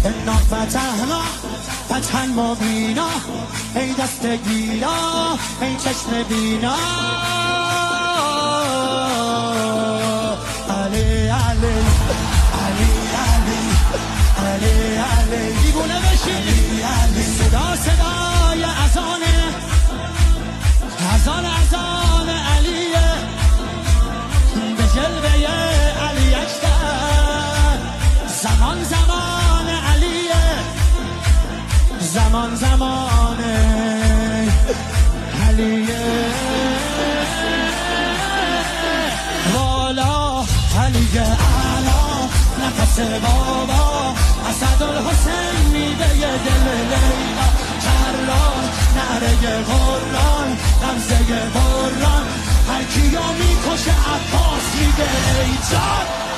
انا فتحنا فتحا مبینا، ای دست گیرا ای چشم بینا. علی علی علی علی علی علی دیوونه بشی. علی صدا صدای اذانه، اذان علیه، به جلوه علی اکبر. زمان زمان علیه، زمان زمان علیه. والا علی اعلا نفس بابا، اسدالحسین میوه دل لیلا، کرار نره قرآن غمزه قرآن، هر کیو میکشه عباس میگه ای جان.